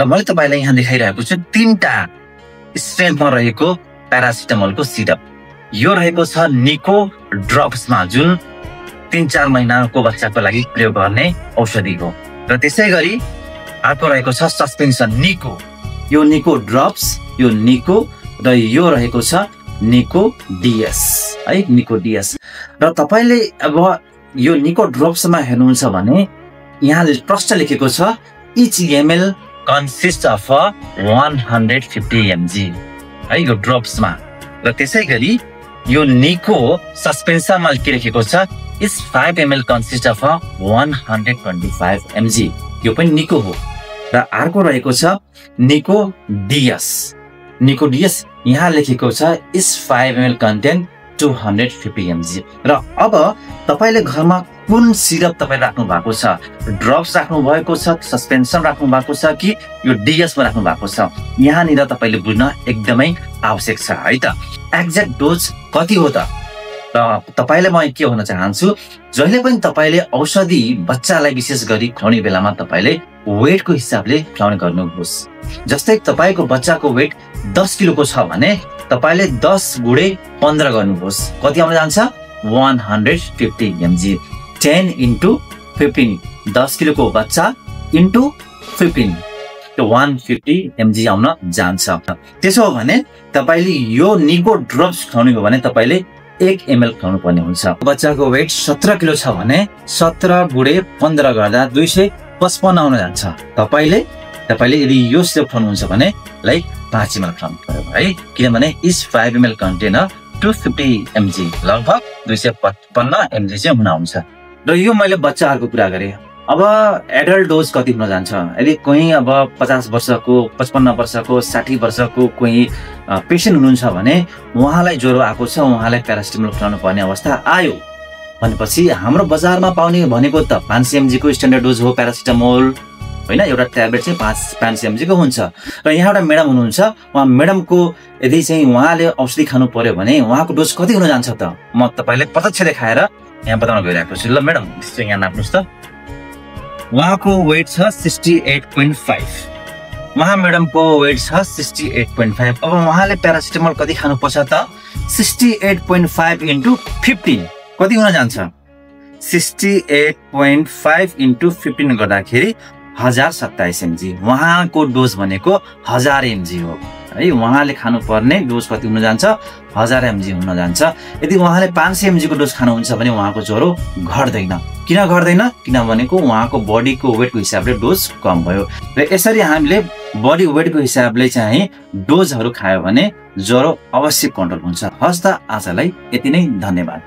र मैले तपाईलाई यहाँ देखाइरहेको छु तीनटा स्ट्रेन्थमा रहेको प्यारासिटामोलको सिरप। यो रहेको छ निको ड्रप्समा, जुन 3-4 महिनाको बच्चाको लागि प्रयोग गर्ने औषधि हो। र त्यसैगरी अर्को रहेको छ सस्पेन्सन निको, यो निको ड्रप्स, यो निको, र यो रहेको छ निको डिएस है, निको डिएस। र तपाईले अब यो निको ड्रप्समा हेर्नुहुन्छ भने यहाँ प्रश्न लेखेको छ each ml consists of 150 mg है यो ड्रप्समा। र त्यसैगरी यो निको सस्पेन्सनमा के लेखेको छ is 5 ml consists of 125 mg, यो पनि निको हो। र अर्को रहेको छ निको डिएस, निको डिएस यहाँ लेखेको छ is 5 ml contain 250 mg। र अब तपाईले घरमा कुन सिरप तपाई राख्नु भएको छ, ड्रप्स राख्नु भएको छ, सस्पेन्सन राख्नु भएको छ कि यो डिएस मा राख्नु भएको छ, यहाँनिर तपाईले बुझ्न एकदमै आवश्यक छ है त। एक्ज्याक्ट डोज कति हो त? र तपाईलाई म के भन्न चाहन्छु, जहिले पनि तपाईले औषधि बच्चालाई विशेष गरी खुवाउने बेलामा तपाईले वेटको हिसाबले खुवाउने गर्नुहोस्। जस्तै तपाईको बच्चाको वेट 10 किलोको छ भने तपाईले 10 गुणे 15 गर्नुहोस्। कति आउन जान्छ? 150 mg। 10 into 15, 10 किलोको बच्चा into 15, त्यो 150 mg आउन जान्छ। त्यसो हो भने तपाईले यो निको ड्रप्स खुवाउने हो भने तपाईले 1 ml खुवाउनु पर्ने हुन्छ। बच्चाको वेट 17 किलो छ भने 17 गुणे 15 गर्दा 255 आउन जान्छ। तपाईले यदि यो सिरप खुवाउनुहुन्छ भने लाइक 5 ml खुवाउनु पर्यो है, किनभने इस 5 ml कन्टेनर 250 mg, लगभग 255 mg चाहिँ हुन आउँछ। र यो मैले बच्चाहरूको कुरा गरेँ। अब एडल्ट डोज कति हुन जान्छ? यदि कोही अब 50 वर्षको, 55 वर्षको, 60 वर्षको कोही पेसेन्ट हुनुहुन्छ भने उहाँलाई ज्वरो आएको छ, उहाँलाई प्यारासिटामोल खुवाउनु पर्ने अवस्था आयो भनेपछि हाम्रो बजारमा पाउने भनेको त 500 mg को स्ट्यान्डर्ड डोज हो प्यारासिटामोल हैन, एउटा ट्याब्लेट चाहिँ 500 mg को हुन्छ। र यहाँ एउटा म्याडम हुनुहुन्छ, उहाँ म्याडमको यदि चाहिँ उहाँले औषधि खानु पर्यो भने उहाँको डोज कति हुन जान्छ त? म तपाईलाई प्रत्यक्ष देखाएर यहाँ बताउन गइरहेको छु। ल म्याडम चाहिँ यहाँ नाप्नुस् त। उहाँको वेट छ 68.5, उहाँ म्याडमको वेट छ 68.5। अब उहाँले प्यारासिटामोल कति खानुपर्छ त? 68.5 into 15 कति हुन जान्छ? 68.5 into 15 गर्दाखेरि 1027 mg। उहाँको डोज भनेको 1000 mg हो है। उहाँले खानुपर्ने डोज कति हुन जान्छ? 1000 mg हुन जान्छ। यदि उहाँले 500 mg को डोज खानुहुन्छ भने उहाँको ज्वरो घट्दैन। किन घट्दैन? किनभनेको उहाँको बडीको वेटको हिसाबले डोज कम भयो। र यसरी हामीले बडी वेटको हिसाबले चाहिँ डोजहरू खायो भने ज्वरो अवश्य कन्ट्रोल हुन्छ। हस् त, आजलाई यति नै, धन्यवाद।